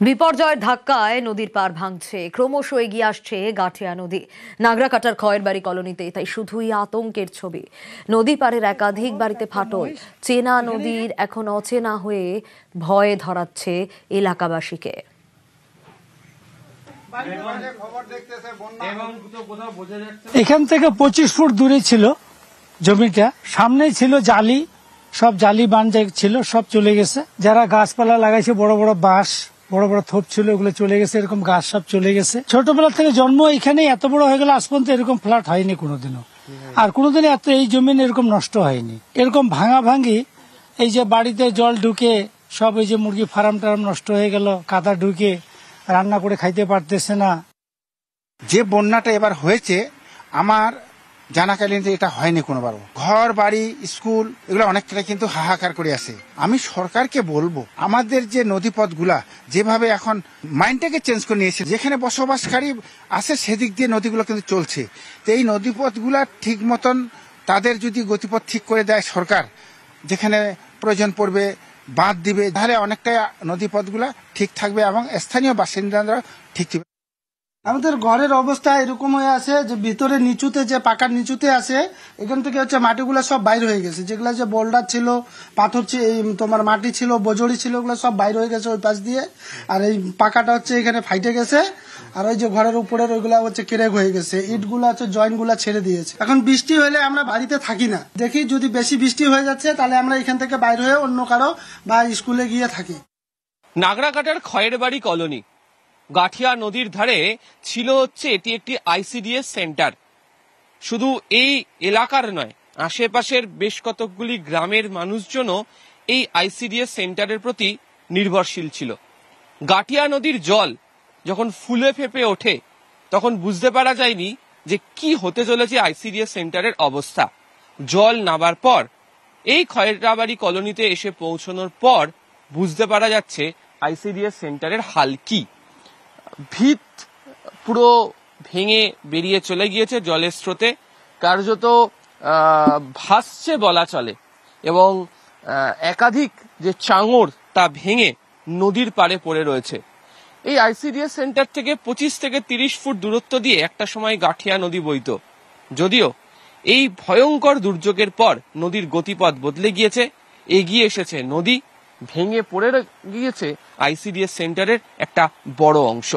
বিপর্যয়ের ধাক্কায় নদীর পার ভাঙছে, ক্রমশ এগিয়ে আসছে গাঠিয়া নদী। নাগরাকাটার খয়েরবাড়ি কলোনিতে তাই শুধুই আতঙ্কের ছবি। নদী পাড়ের একাধিক বাড়িতে ফাটল, চেনা নদীর এখন অচেনা হয়ে ভয়ে ধরাচ্ছে এলাকাবাসীকে। এখান থেকে 25 ফুট দূরে ছিল জমিটা, সামনেই ছিল জালি, সব জালি বান ছিল, সব চলে গেছে। যারা গাছপালা লাগাইছে, বড় বড় বাঁশ, বড় বড় থোপ ছিল, ওগুলো চলে গেছে। এরকম গাছ সব চলে গেছে। ছোটবেলা থেকে জন্ম এখানে, এত বড় হয়ে গেল, আজ পর্যন্ত এরকম ফ্ল্যাট হয়নি কোনোদিনও। আর কোনোদিনও এত এই জমিন এরকম নষ্ট হয়নি। এরকম ভাঙা ভাঙি, এই যে বাড়িতে জল ঢুকে সব, এই যে মুরগি ফার্ম টার্ম নষ্ট হয়ে গেল, কাদা ঢুকে রান্না করে খাইতে পারতেছে না। যে বন্যাটা এবার হয়েছে, আমার জানাকালীন এটা হয়নি কোনোবারও। ঘর বাড়ি স্কুল এগুলো অনেকটা কিন্তু হাহাকার করে আছে। আমি সরকারকে বলবো, আমাদের যে নদীপথগুলা যেভাবে এখন মাইন্ডটাকে চেঞ্জ করে নিয়েছে, যেখানে বসবাসকারী আছে সেদিক দিয়ে নদীগুলো কিন্তু চলছে। তো এই নদীপথগুলা ঠিক মতন তাদের যদি গতিপথ ঠিক করে দেয় সরকার, যেখানে প্রয়োজন পড়বে বাঁধ দিবে, তাহলে অনেকটা নদীপথগুলা ঠিক থাকবে এবং স্থানীয় বাসিন্দারা ঠিক থাকবে। আমাদের ঘরের অবস্থা এরকম হয়ে আছে যে ভিতরে নিচুতে, যে পাকার নিচুতে আছে, এখান থেকে হচ্ছে মাটিগুলো সব বাইর হয়ে গেছে। যেগুলা যে বোল্ডার ছিল, পাথর তোমার মাটি ছিল, বজড়ি ছিল, ওগুলো সব বাইর হয়ে গেছে ওই পাশ দিয়ে। আর এই পাকাটা হচ্ছে এখানে ফাইটে গেছে। আর ওই যে ঘরের উপরের ওইগুলা হচ্ছে ক্রেক হয়ে গেছে। ইটগুলা হচ্ছে জয়েন্ট গুলা ছেড়ে দিয়েছে। এখন বৃষ্টি হলে আমরা বাড়িতে থাকি না, দেখি যদি বেশি বৃষ্টি হয়ে যাচ্ছে তাহলে আমরা এখান থেকে বাইর হয়ে অন্য কারো বা স্কুলে গিয়ে থাকি। নাগরাকাটার খয়েরবাড়ি কলোনি, গাঠিয়া নদীর ধারে ছিল হচ্ছে এটি একটি আইসিডিএস সেন্টার। শুধু এই এলাকার নয়, আশেপাশের বেশ কতকগুলি গ্রামের মানুষজনও এই আইসিডিএস সেন্টারের প্রতি নির্ভরশীল ছিল। গাঠিয়া নদীর জল যখন ফুলে ফেপে ওঠে, তখন বুঝতে পারা যায়নি যে কি হতে চলেছে আইসিডিএস সেন্টারের অবস্থা। জল নামার পর এই খয়েরবাড়ি কলোনিতে এসে পৌঁছানোর পর বুঝতে পারা যাচ্ছে আইসিডিএস সেন্টারের হাল কি। ভিত পুরো ভেঙে বেরিয়ে চলে গিয়েছে জলের স্রোতে, কার্যত ভাসছে বলা চলে, এবং একাধিক যে চাঙড় তা ভেঙে নদীর পাড়ে পড়ে রয়েছে। এই আইসিডিএস সেন্টার থেকে 25 থেকে 30 ফুট দূরত্ব দিয়ে একটা সময় গাঠিয়া নদী বইত। যদিও এই ভয়ঙ্কর দুর্যোগের পর নদীর গতিপথ বদলে গিয়েছে, এগিয়ে এসেছে নদী, ভেঙে পড়ে গিয়েছে আইসিডিএস সেন্টারের একটা বড় অংশ।